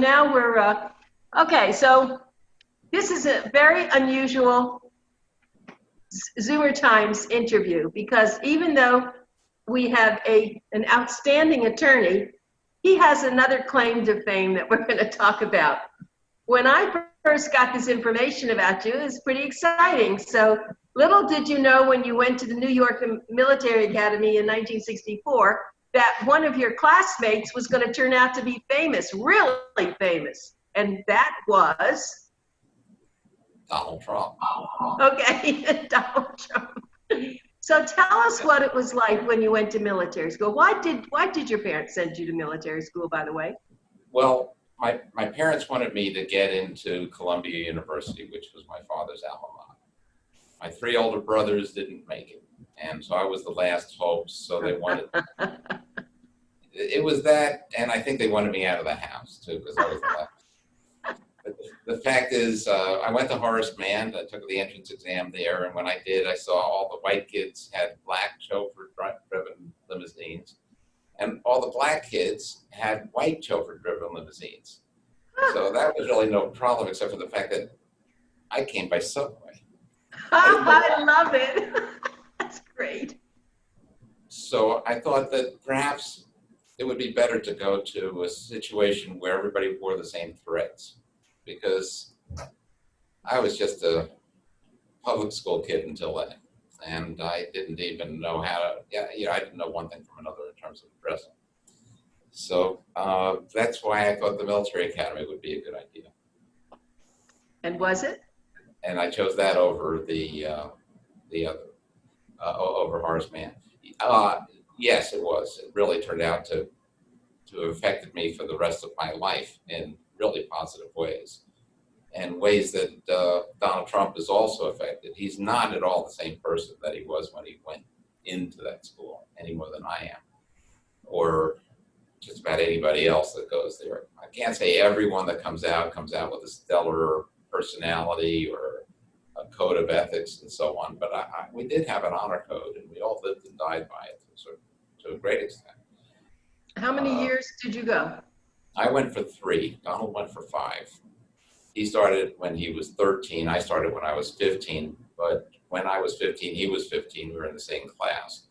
now we're, okay, so this is a very unusual Zoomer Times interview because even though we have an outstanding attorney, he has another claim to fame that we're going to talk about. When I first got this information about you, it was pretty exciting. So little did you know when you went to the New York Military Academy in 1964 that one of your classmates was going to turn out to be famous, really famous. And that was? Donald Trump. Okay, Donald Trump. So tell us what it was like when you went to military school. Why did your parents send you to military school, by the way? Well, my parents wanted me to get into Columbia University, which was my father's alma mater. My three older brothers didn't make it, and so I was the last hope, so they wanted, it was that, and I think they wanted me out of the house, too, because I was the last. But the fact is, I went to Horace Mann, I took the entrance exam there, and when I did, I saw all the white kids had black chauffeur-driven limousines, and all the black kids had white chauffeur-driven limousines. So that was really no problem, except for the fact that I came by subway. I love it. That's great. So I thought that perhaps it would be better to go to a situation where everybody wore the same threads, because I was just a public school kid until then, and I didn't even know how to, I didn't know one thing from another in terms of dressing. So that's why I thought the military academy would be a good idea. And was it? And I chose that over the other, over Horace Mann. Yes, it was. It really turned out to have affected me for the rest of my life in really positive ways, and ways that Donald Trump is also affected. He's not at all the same person that he was when he went into that school, any more than I am, or just about anybody else that goes there. I can't say everyone that comes out with a stellar personality or a code of ethics and so on, but we did have an honor code, and we all lived and died by it to a great extent. How many years did you go? I went for 3. Donald went for 5. He started when he was 13. I started when I was 15, but when I was 15, he was 15. We were in the same class.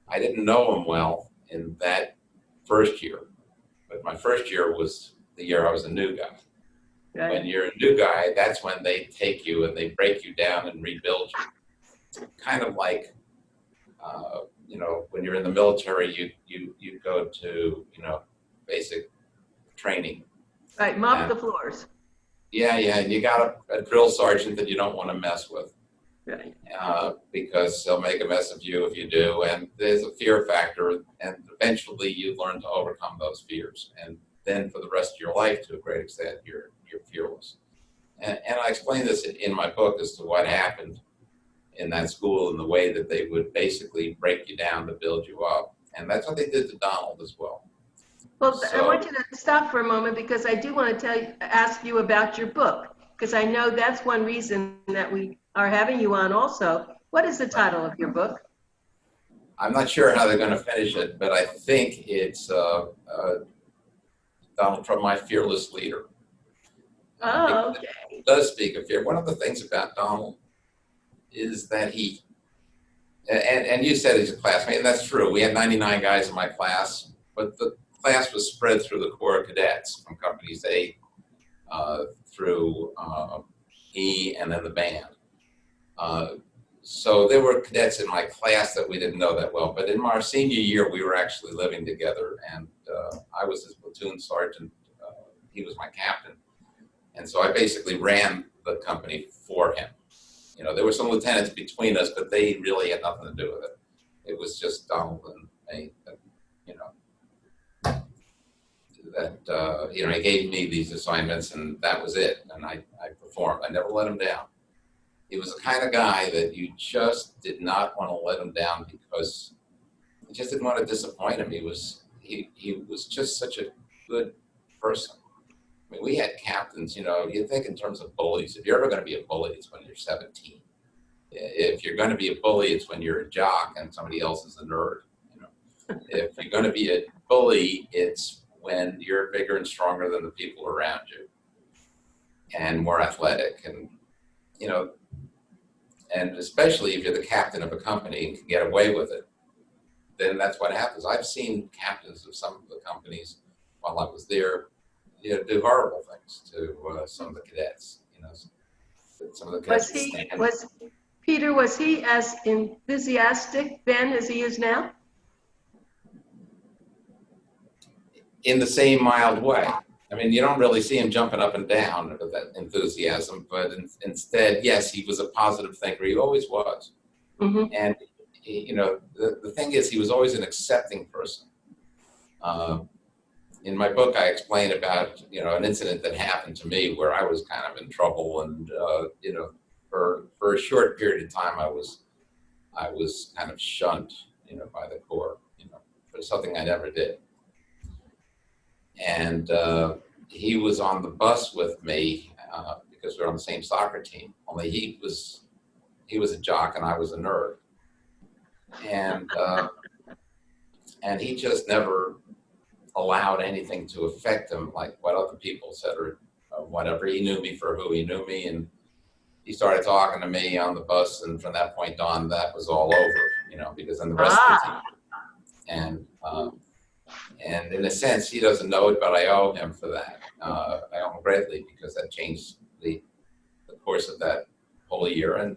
I didn't know him well in that first year, but my first year was the year I was a new guy. Right. When you're a new guy, that's when they take you and they break you down and rebuild you. Kind of like, when you're in the military, you go to, basic training. Right, mop the floors. Yeah, and you got a drill sergeant that you don't want to mess with. Right. Because he'll make a mess of you if you do, and there's a fear factor, and eventually you learn to overcome those fears. And then for the rest of your life, to a great extent, you're fearless. And I explain this in my book as to what happened in that school and the way that they would basically break you down to build you up. And that's what they did to Donald as well. Well, I want you to stop for a moment, because I do want to ask you about your book, because I know that's one reason that we are having you on also. What is the title of your book? I'm not sure how they're going to finish it, but I think it's Donald Trump, My Fearless Leader. Oh, okay. It does speak of fear. One of the things about Donald is that he, and you said he's a classmate, and that's true. We had 99 guys in my class, but the class was spread through the Corps of Cadets from companies A through E and then the band. So there were cadets in my class that we didn't know that well, but in our senior year, we were actually living together, and I was his platoon sergeant. He was my captain. And so I basically ran the company for him. There were some lieutenants between us, but they really had nothing to do with it. It was just Donald and me, he gave me these assignments, and that was it. And I performed. I never let him down. He was the kind of guy that you just did not want to let him down, because you just didn't want to disappoint him. He was just such a good person. I mean, we had captains, you think in terms of bullies. If you're ever going to be a bully, it's when you're 17. If you're going to be a bully, it's when you're a jock and somebody else is a nerd. If you're going to be a bully, it's when you're bigger and stronger than the people around you and more athletic, and you know, and especially if you're the captain of a company and can get away with it, then that's what happens. I've seen captains of some of the companies while I was there, do horrible things to some of the cadets. Some of the cadets Peter, was he as enthusiastic then as he is now? In the same mild way. I mean, you don't really see him jumping up and down with that enthusiasm, but instead, yes, he was a positive thinker. He always was. Mm-hmm. And, the thing is, he was always an accepting person. In my book, I explain about, an incident that happened to me where I was kind of in trouble, and, for a short period of time, I was kind of shunned, by the Corps, for something I never did. And he was on the bus with me because we were on the same soccer team. Only he was a jock and I was a nerd. And he just never allowed anything to affect him, like what other people said or whatever. He knew me for who he knew me, and he started talking to me on the bus. And from that point on, that was all over, because then the rest of the team. And in a sense, he doesn't know it, but I owe him for that. I owe him greatly because that changed the course of that whole year, and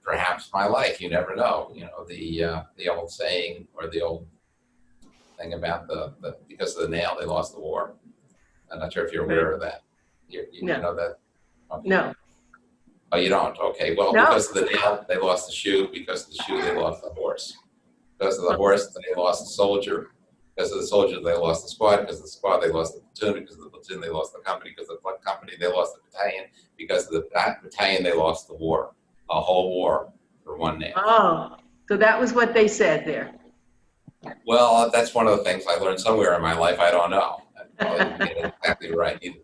perhaps my life. You never know. The old saying, or the old thing about the because of the nail they lost the war. I'm not sure if you're aware of that. You know that? Okay. No. Oh, you don't? Okay. Well, no. Because of the nail, they lost the shoe. Because of the shoe, they lost the horse. Because of the horse, they lost the soldier. Because of the soldier, they lost the squad. Because of the squad, they lost the platoon. Because of the platoon, they lost the company. Because of the company, they lost the battalion. Because of the battalion, they lost the war. A whole war for one nail. Oh, so that was what they said there. Well, that's one of the things I learned somewhere in my life. I don't know. I didn't get it exactly right either.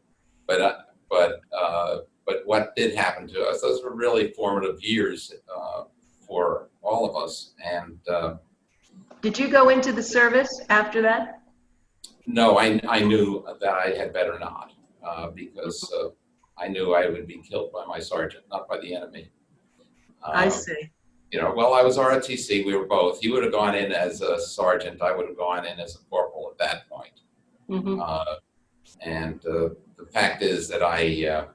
But what did happen to us? Those were really formative years for all of us. And did you go into the service after that? No, I knew that I had better not, because I knew I would be killed by my sergeant, not by the enemy. I see. Well, I was ROTC. We were both. He would have gone in as a sergeant. I would have gone in as a corporal at that point. Mm-hmm. And the fact is that I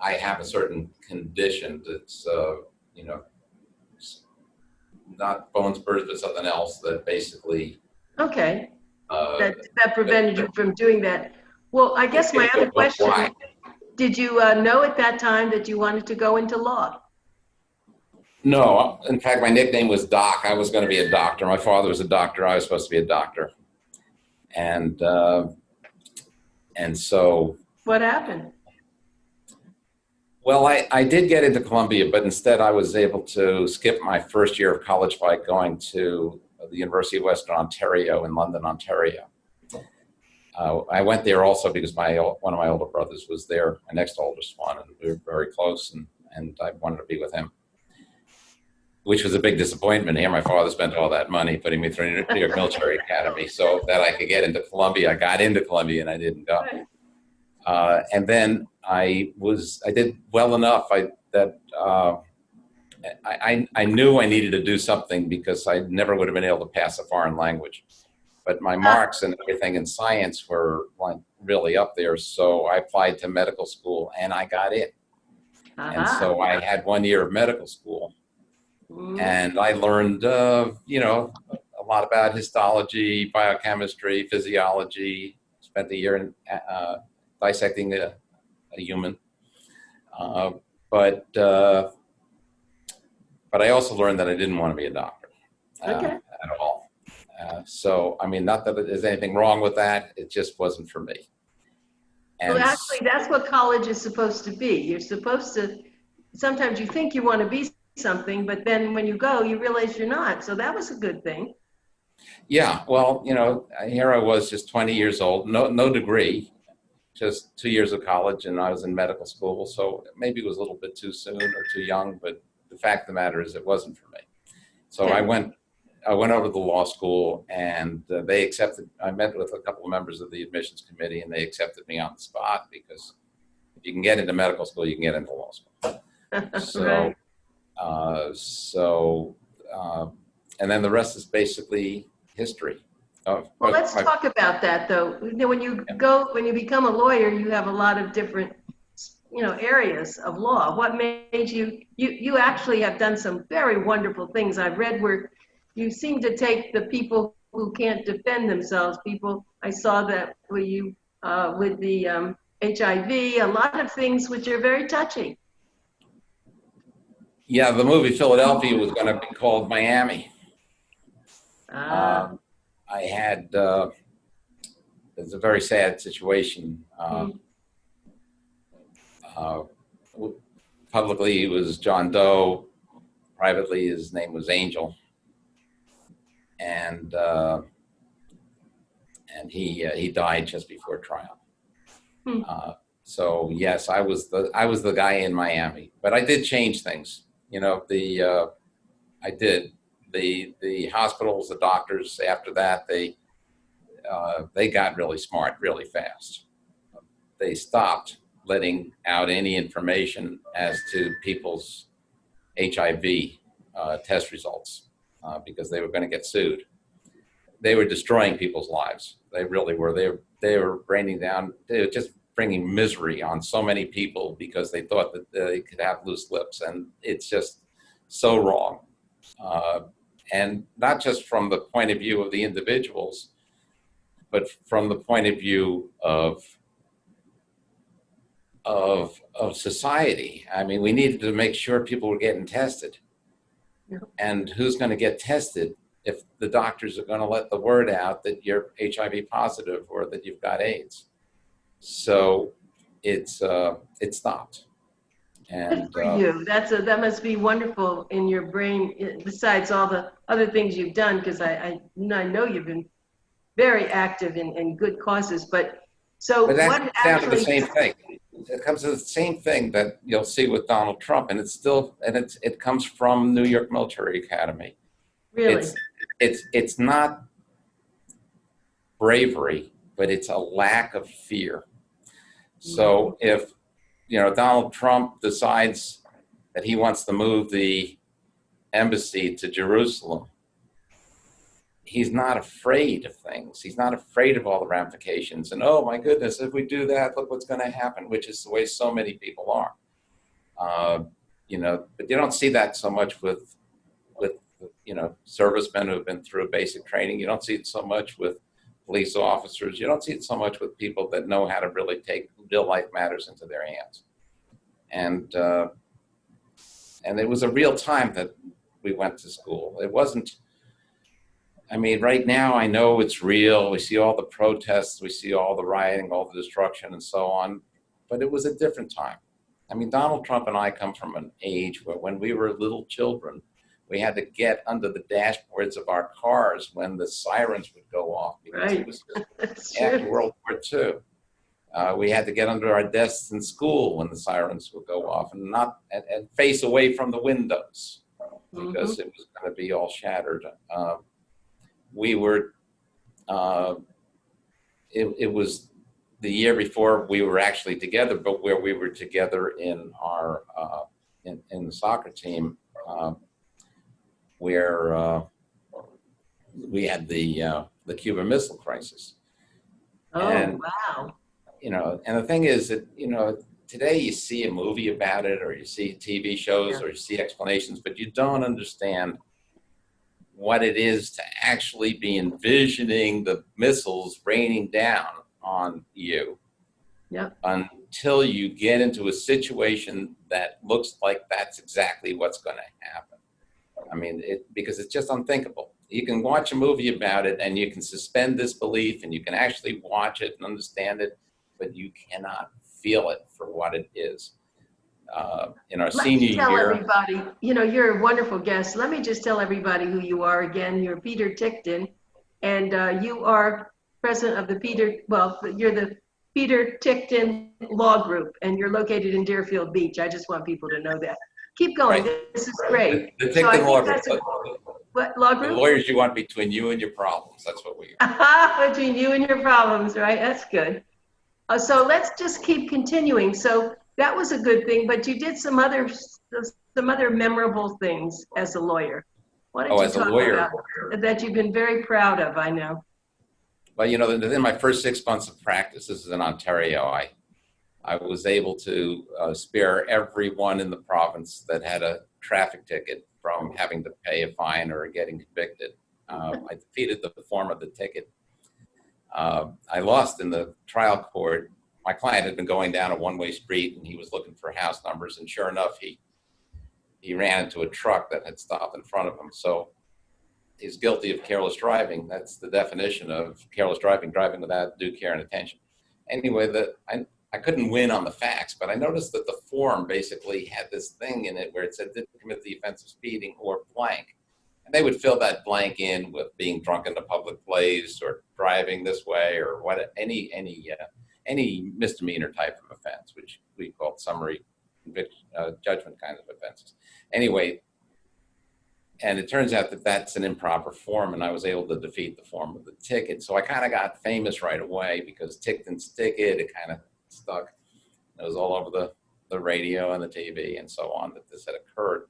have a certain condition that's, not bone spurs, but something else that basically. Okay. That prevented you from doing that. Well, I guess my other question, why? Did you know at that time that you wanted to go into law? No, in fact, my nickname was Doc. I was going to be a doctor. My father was a doctor. I was supposed to be a doctor. And so. What happened? Well, I did get into Columbia, but instead I was able to skip my first year of college by going to the University of Western Ontario in London, Ontario. I went there also because one of my older brothers was there, my next oldest one, and we were very close, and I wanted to be with him, which was a big disappointment here. My father spent all that money putting me through New York Military Academy so that I could get into Columbia. I got into Columbia and I didn't go. And then I did well enough that I knew I needed to do something because I never would have been able to pass a foreign language. But my marks and everything in science were like really up there. So I applied to medical school and I got in. And so I had 1 year of medical school. And I learned, a lot about histology, biochemistry, physiology. Spent a year in dissecting a human. But I also learned that I didn't want to be a doctor at all. So, I mean, not that there's anything wrong with that. It just wasn't for me. And well, actually, that's what college is supposed to be. You're supposed to, sometimes you think you want to be something, but then when you go, you realize you're not. So that was a good thing. Yeah, well, here I was just 20 years old, no degree, just 2 years of college, and I was in medical school. So maybe it was a little bit too soon or too young, but the fact of the matter is it wasn't for me. So I went I went over to the law school, and they accepted. I met with a couple of members of the admissions committee, and they accepted me on the spot because if you can get into medical school, you can get into law school. So, Right. And then the rest is basically history. Well, let's talk about that, though. You know, when you become a lawyer, you have a lot of different, areas of law. What made you actually have done some very wonderful things. I've read where you seem to take the people who can't defend themselves. I saw that with you, with the HIV, a lot of things which are very touching. Yeah, the movie Philadelphia was going to be called Miami. I had, it's a very sad situation. Publicly, he was John Doe. Privately, his name was Angel. And he died just before trial. So yes, I was the guy in Miami, but I did change things. I did. The hospitals, the doctors, after that, they got really smart really fast. They stopped letting out any information as to people's HIV test results because they were going to get sued. They were destroying people's lives. They really were. They were bringing down. They were just bringing misery on so many people because they thought that they could have loose lips, and it's just so wrong. And not just from the point of view of the individuals, but from the point of view of society. I mean, we needed to make sure people were getting tested. Yeah. And who's going to get tested if the doctors are going to let the word out that you're HIV positive or that you've got AIDS? So it stopped. And good for you. That must be wonderful in your brain, besides all the other things you've done, because I know you've been very active in good causes. But that's down to the same thing. It comes to the same thing that you'll see with Donald Trump, and it comes from New York Military Academy. Really? It's not bravery, but it's a lack of fear. So if Donald Trump decides that he wants to move the embassy to Jerusalem, he's not afraid of things. He's not afraid of all the ramifications. And oh my goodness, if we do that, look what's going to happen, which is the way so many people are. But you don't see that so much with servicemen who have been through basic training. You don't see it so much with police officers. You don't see it so much with people that know how to really take real life matters into their hands. And it was a real time that we went to school. It wasn't, I mean, right now I know it's real. We see all the protests, we see all the rioting, all the destruction and so on, but it was a different time. I mean, Donald Trump and I come from an age where when we were little children, we had to get under the dashboards of our cars when the sirens would go off because it was after World War II. We had to get under our desks in school when the sirens would go off and face away from the windows because it was going to be all shattered. We were, it was the year before we were actually together, but where we were together in our, in the soccer team, where we had the Cuban Missile Crisis. Wow. And the thing is that, today you see a movie about it or you see TV shows or you see explanations, but you don't understand what it is to actually be envisioning the missiles raining down on you until you get into a situation that looks like that's exactly what's going to happen. I mean, because it's just unthinkable. You can watch a movie about it and you can suspend disbelief and you can actually watch it and understand it, but you cannot feel it for what it is. In our senior year. Tell everybody, you're a wonderful guest. Let me just tell everybody who you are again. You're Peter Ticktin, and you are president of you're the Peter Ticktin Law Group, and you're located in Deerfield Beach. I just want people to know that. Keep going. Right. This is great. The Ticktin Law Group. What law The group? lawyers you want between you and your problems. That's what we are. Between you and your problems, right? That's good. So let's just keep continuing. So that was a good thing, but you did some other memorable things as a lawyer. Why don't Oh, you as a talk lawyer, about that you've been very proud of, I know. well, you know, within my first 6 months of practice, this is in Ontario, I was able to spare everyone in the province that had a traffic ticket from having to pay a fine or getting convicted. I defeated the form of the ticket. I lost in the trial court. My client had been going down a one-way street and he was looking for house numbers, and sure enough, he ran into a truck that had stopped in front of him. So he's guilty of careless driving. That's the definition of careless driving, driving without due care and attention. Anyway, I couldn't win on the facts, but I noticed that the form basically had this thing in it where it said didn't commit the offense of speeding or blank. And they would fill that blank in with being drunk in a public place or driving this way or what any misdemeanor type of offense, which we call summary judgment kind of offenses. Anyway, and it turns out that that's an improper form, and I was able to defeat the form of the ticket. So I kind of got famous right away because Ticktin's ticket, it kind of stuck. It was all over the radio and the TV and so on that this had occurred.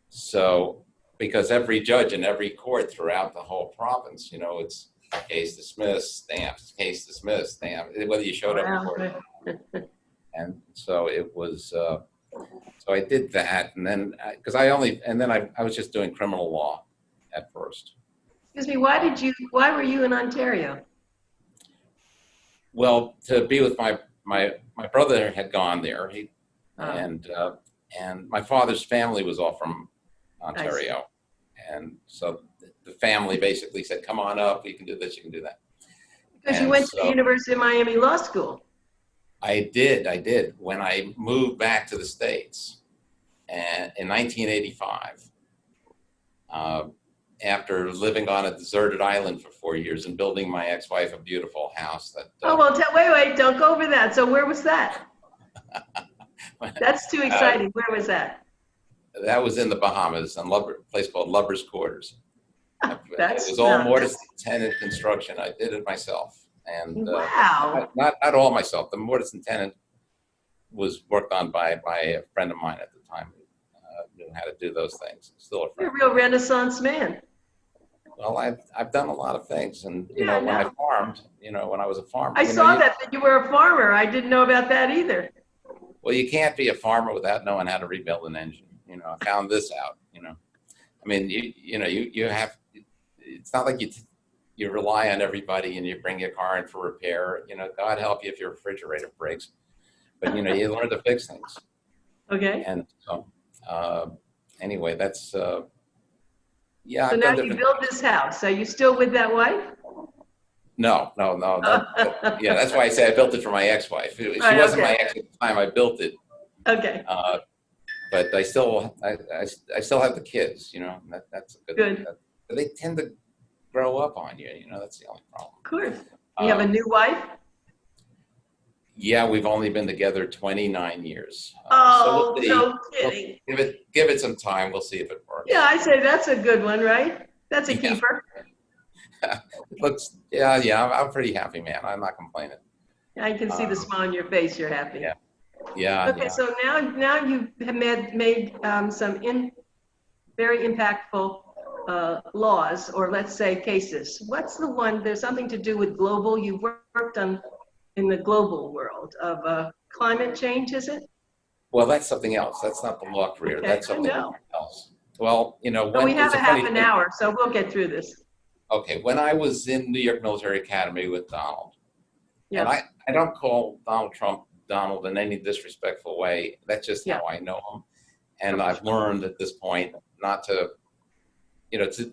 So because every judge in every court throughout the whole province, you know, it's case dismissed, stamped, case dismissed, stamped, whether you showed up in court. And so it was, so I did that, and then, because I was just doing criminal law at first. Excuse me, why were you in Ontario? Well, to be with my brother had gone there, and my father's family was all from Ontario. And so the family basically said, come on up, you can do this, you can do that. Because you went to the University of Miami Law School. I did. When I moved back to the States in 1985, after living on a deserted island for 4 years and building my ex-wife a beautiful house. Wait, don't go over that. So where was that? That's too exciting. Where was that? That was in the Bahamas, in a place called Lover's Quarters. It was all mortise and tenon construction. I did it myself. And wow. Not all myself. The mortise and tenon was worked on by a friend of mine at the time who knew how to do those things. Still a friend. You're a real Renaissance man. Well, I've done a lot of things, and when I farmed, when I was a farmer. I saw that you were a farmer. I didn't know about that either. Well, you can't be a farmer without knowing how to rebuild an engine. I found this out. I mean, you have. It's not like you rely on everybody and you bring your car in for repair. God help you if your refrigerator breaks, but you learn to fix things. Okay. And so, anyway, that's. Yeah. So now you built this house. Are you still with that wife? No. Yeah, that's why I say I built it for my ex-wife. She wasn't my ex at the time I built it. Okay. But I still have the kids. That's a good. They tend to grow up on you. That's the only problem. Of course. You have a new wife? Yeah, we've only been together 29 years. So no kidding. We'll give it some time. We'll see if it works. Yeah, I say that's a good one, right? That's a keeper. I'm pretty happy, man. I'm not complaining. I can see the smile on your face. You're happy. Yeah. Okay, so now you have made some very impactful laws, or let's say cases. What's the one? There's something to do with global. You've worked on in the global world of climate change, is it? Well, that's something else. That's not the law career. Okay, that's something else. Well, we have a half an hour, so we'll get through this. Okay, when I was in New York Military Academy with Donald, yeah. And I don't call Donald Trump Donald in any disrespectful way. That's just how I know him. And I've learned at this point not to,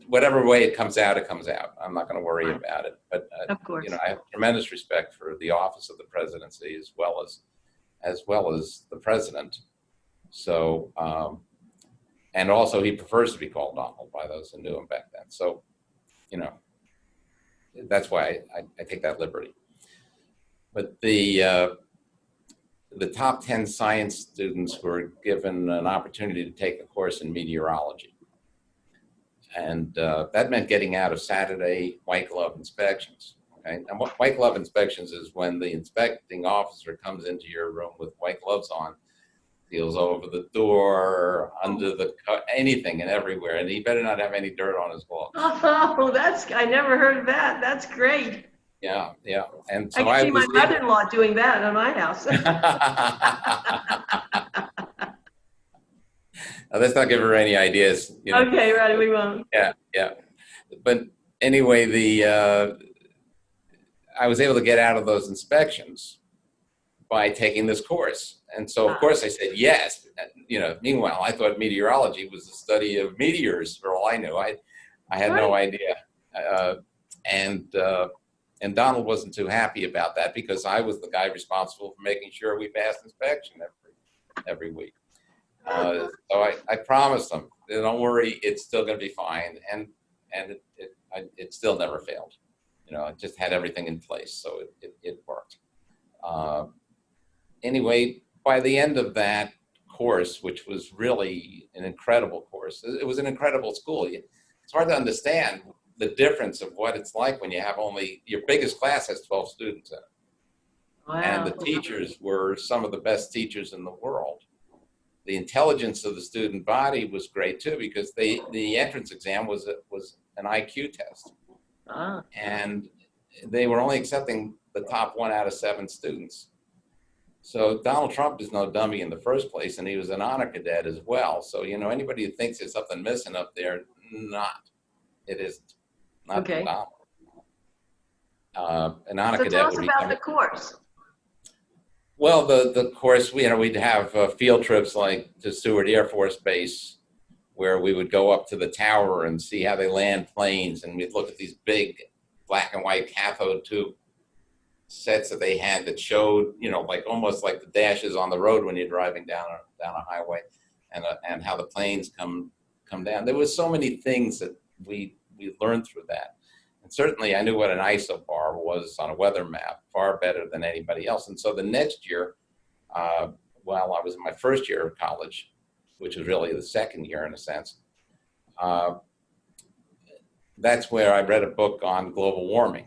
whatever way it comes out, it comes out. I'm not going to worry about it. But, of course. I have tremendous respect for the office of the presidency as well as the president. So, and also he prefers to be called Donald by those who knew him back then. So, that's why I take that liberty. But the top 10 science students were given an opportunity to take a course in meteorology. And that meant getting out of Saturday white glove inspections. Okay? And what white glove inspections is when the inspecting officer comes into your room with white gloves on, feels over the door, under the anything and everywhere, and he better not have any dirt on his gloves. Oh, I never heard of that. That's great. Yeah, yeah. And I so can see my was mother-in-law doing that in my house. Let's not give her any ideas. You know. Okay, right, we won't. Yeah, yeah. But anyway, I was able to get out of those inspections by taking this course. And so, of course, I said yes. You know, meanwhile, I thought meteorology was the study of meteors for all I knew. I had no idea. And Donald wasn't too happy about that because I was the guy responsible for making sure we passed inspection every week. So I promised him, don't worry, it's still going to be fine. And it still never failed. You know, I just had everything in place, so it worked. Anyway, by the end of that course, which was really an incredible course, it was an incredible school. It's hard to understand the difference of what it's like when you have only, your biggest class has 12 students in it. Wow. And the teachers were some of the best teachers in the world. The intelligence of the student body was great too, because the entrance exam was an IQ test. And they were only accepting the top 1 out of 7 students. So Donald Trump is no dummy in the first place, and he was an honor cadet as well. So, you know, anybody who thinks there's something missing up there, it isn't. Not okay. Donald. An honor so cadet tell us would be about the course. Well, the course, we'd have field trips like to Seward Air Force Base, where we would go up to the tower and see how they land planes, and we'd look at these big black and white cathode tube sets that they had that showed, you know, like almost like the dashes on the road when you're driving down a highway, and how the planes come down. There was so many things that we learned through that. And certainly I knew what an isobar was on a weather map far better than anybody else. And so the next year, while I was in my first year of college, which was really the second year in a sense, that's where I read a book on global warming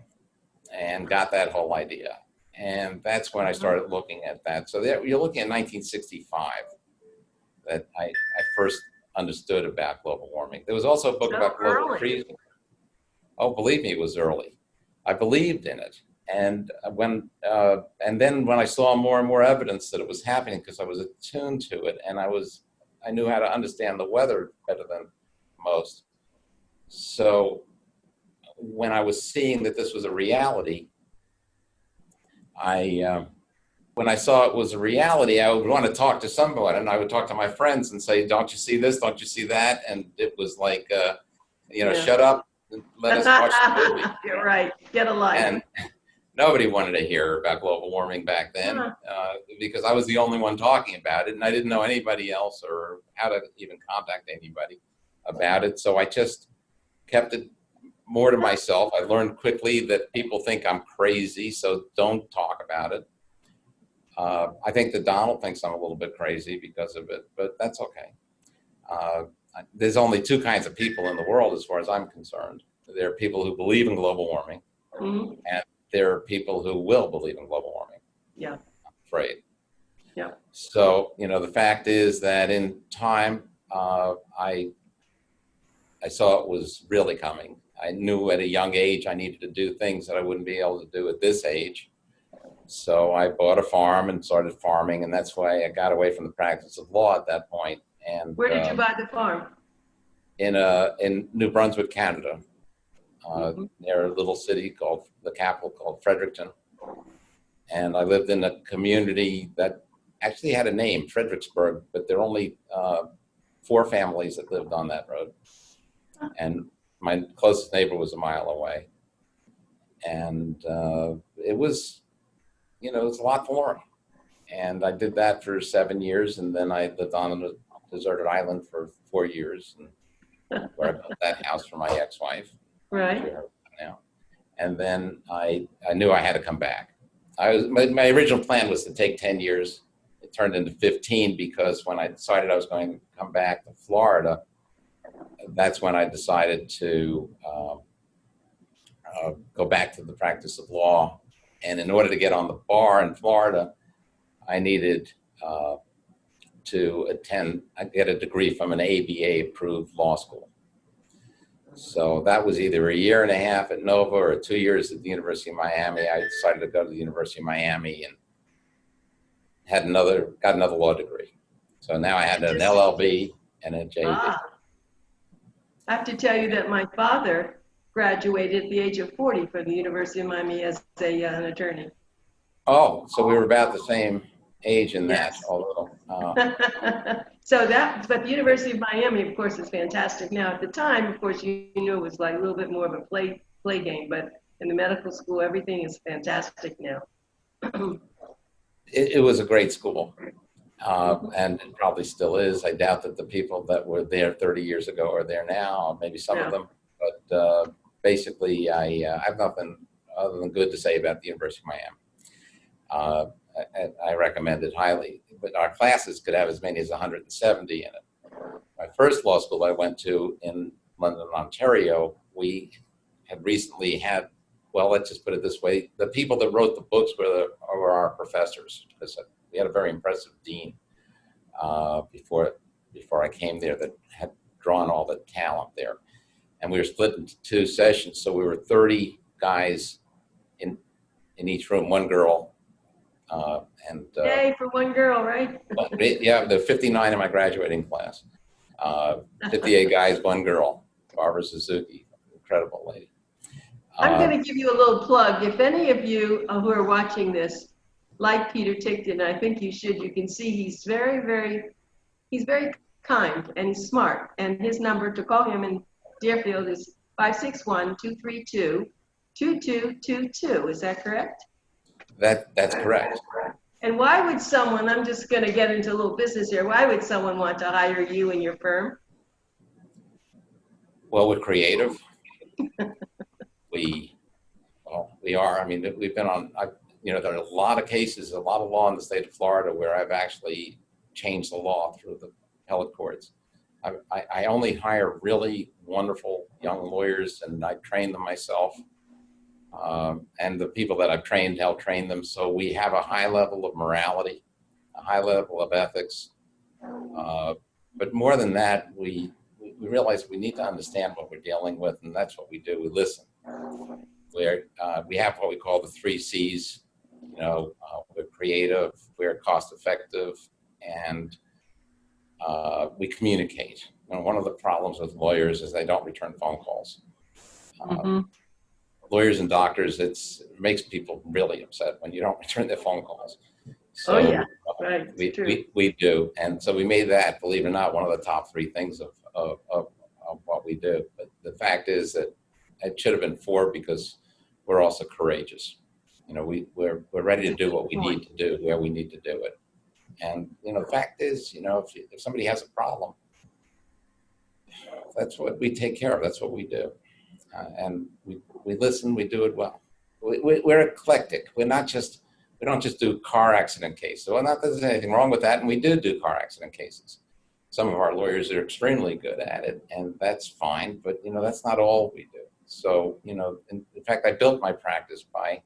and got that whole idea. And that's when I started looking at that. So you're looking at 1965 that I first understood about global warming. There was also a book about global freezing. Oh, believe me, it was early. I believed in it. And then when I saw more and more evidence that it was happening, because I was attuned to it, and I knew how to understand the weather better than most. So when I was seeing that this was a reality, when I saw it was a reality, I would want to talk to someone, and I would talk to my friends and say, "Don't you see this? Don't you see that?" And it was like, shut up and let us watch the movie. You're right. Get a life. And nobody wanted to hear about global warming back then because I was the only one talking about it, and I didn't know anybody else or how to even contact anybody about it. So I just kept it more to myself. I learned quickly that people think I'm crazy, so don't talk about it. I think that Donald thinks I'm a little bit crazy because of it, but that's okay. There's only 2 kinds of people in the world as far as I'm concerned. There are people who believe in global warming, and there are people who will believe in global warming. Yeah. I'm afraid. Yeah. So, the fact is that in time, I saw it was really coming. I knew at a young age I needed to do things that I wouldn't be able to do at this age. So I bought a farm and started farming, and that's why I got away from the practice of law at that point. And where did you buy the farm? In New Brunswick, Canada, near a little city called the capital called Fredericton. And I lived in a community that actually had a name, Fredericksburg, but there were only 4 families that lived on that road. And my closest neighbor was a mile away. And it was, it was a lot to learn. And I did that for 7 years, and then I lived on a deserted island for 4 years, and where I built that house for my ex-wife. Right. Now. And then I knew I had to come back. My original plan was to take 10 years. It turned into 15 because when I decided I was going to come back to Florida, that's when I decided to go back to the practice of law. And in order to get on the bar in Florida, I needed to get a degree from an ABA-approved law school. So that was either a year and a half at Nova or 2 years at the University of Miami. I decided to go to the University of Miami and got another law degree. So now I had an LLB and a JD. I have to tell you that my father graduated at the age of 40 from the University of Miami as an attorney. Oh, so we were about the same age in that, Yes. although. But the University of Miami, of course, is fantastic. Now, at the time, of course, you know, it was like a little bit more of a play game, but in the medical school, everything is fantastic now. It was a great school, and it probably still is. I doubt that the people that were there 30 years ago are there now, maybe some of them, but basically, I have nothing other than good to say about the University of Miami. I recommend it highly, but our classes could have as many as 170 in it. My first law school I went to in London, Ontario, we had recently had, well, let's just put it this way, the people that wrote the books were our professors. We had a very impressive dean before I came there that had drawn all the talent there. And we were split into 2 sessions, so we were 30 guys in each room, 1 girl. Yay for 1 girl, right? Yeah, there were 59 in my graduating class. 58 guys, 1 girl. Barbara Suzuki, incredible lady. I'm going to give you a little plug. If any of you who are watching this like Peter Ticktin, I think you should. You can see he's very kind and he's smart. And his number to call him in Deerfield is 561-232-2222. Is that correct? That's correct. And why would someone, I'm just going to get into a little business here, why would someone want to hire you and your firm? Well, we're creative. We are. I mean, we've been on, there are a lot of cases, a lot of law in the state of Florida where I've actually changed the law through the appellate courts. I only hire really wonderful young lawyers, and I train them myself. And the people that I've trained help train them. So we have a high level of morality, a high level of ethics. But more than that, we realize we need to understand what we're dealing with, and that's what we do. We listen. We have what we call the 3 C's. We're creative, we're cost effective, and we communicate. And one of the problems with lawyers is they don't return phone calls. Lawyers and doctors, it makes people really upset when you don't return their phone calls. So, right. We do. And so we made that, believe it or not, one of the top 3 things of what we do. But the fact is that it should have been 4 because we're also courageous. We're ready to do what we need to do where we need to do it. And, the fact is, if somebody has a problem, that's what we take care of. That's what we do. And we listen, we do it well. We're eclectic. We don't just do car accident cases. Well, not that there's anything wrong with that, and we do car accident cases. Some of our lawyers are extremely good at it, and that's fine, but that's not all we do. So, in fact, I built my practice by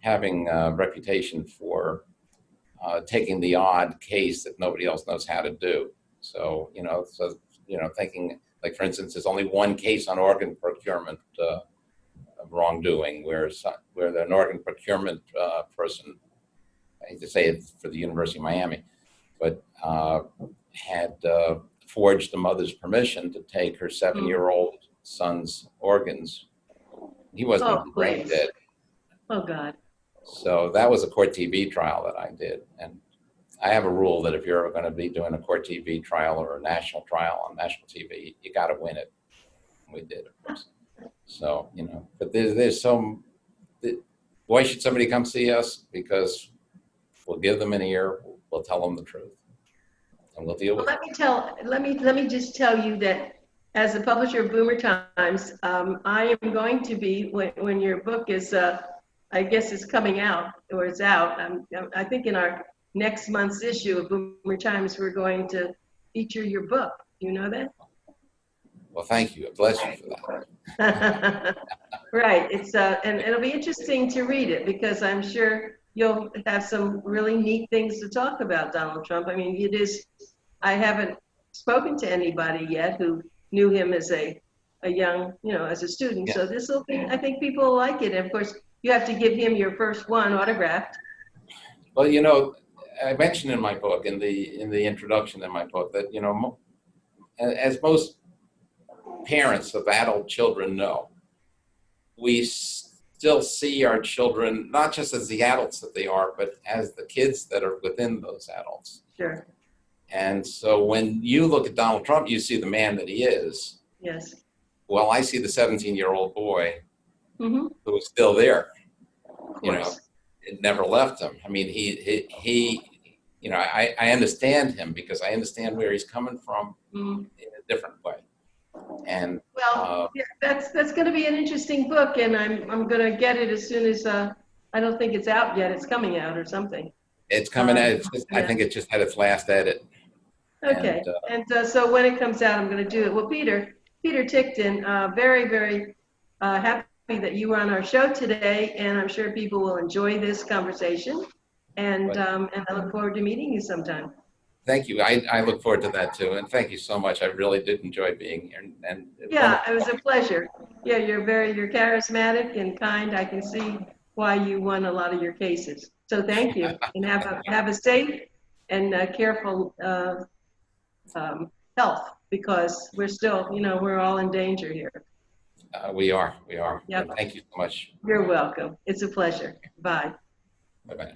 having a reputation for taking the odd case that nobody else knows how to do. So, thinking, like, for instance, there's only 1 case on organ procurement of wrongdoing where an organ procurement person, I hate to say it for the University of Miami, but had forged the mother's permission to take her 7-year-old son's organs. He wasn't brain dead. Oh, God. So that was a court TV trial that I did. And I have a rule that if you're ever going to be doing a court TV trial or a national trial on national TV, you got to win it. And we did, of course. So, but there's why should somebody come see us? Because we'll give them an ear, we'll tell them the truth, and we'll deal with it. Let me just tell you that as a publisher of Boomer Times, I am going to be, when your book is, I guess is coming out, or it's out, I think in our next month's issue of Boomer Times, we're going to feature your book. Do you know that? Well, thank you. Bless you for that. Right. It's and it'll be interesting to read it because I'm sure you'll have some really neat things to talk about Donald Trump. I mean, it is. I haven't spoken to anybody yet who knew him as a young, as a student. Yeah. So this will be. I think people will like it. And of course, you have to give him your first one autographed. Well, I mentioned in my book, in the introduction in my book, that as most parents of adult children know, we still see our children not just as the adults that they are, but as the kids that are within those adults. Sure. And so when you look at Donald Trump, you see the man that he is. Yes. Well, I see the 17-year-old boy Mm-hmm. who is still there. Of course. It never left him. I mean, I understand him because I understand where he's coming from in a different way. And well, yeah, that's going to be an interesting book, and I'm going to get it as soon as I don't think it's out yet. It's coming out or something. it's coming out. Yeah. I think it just had its last edit. Okay. And so when it comes out, I'm going to do it. Well, Peter Ticktin, very, very happy that you were on our show today, and I'm sure people will enjoy this conversation. And I look forward to meeting you sometime. Thank you. I look forward to that too, and thank you so much. I really did enjoy being here. And yeah, it was a pleasure. Yeah, you're charismatic and kind. I can see why you won a lot of your cases. So thank you, and have a safe and careful health, because we're still, we're all in danger here. We are. Yep. Thank you so much. You're welcome. It's a pleasure. Bye. Bye-bye.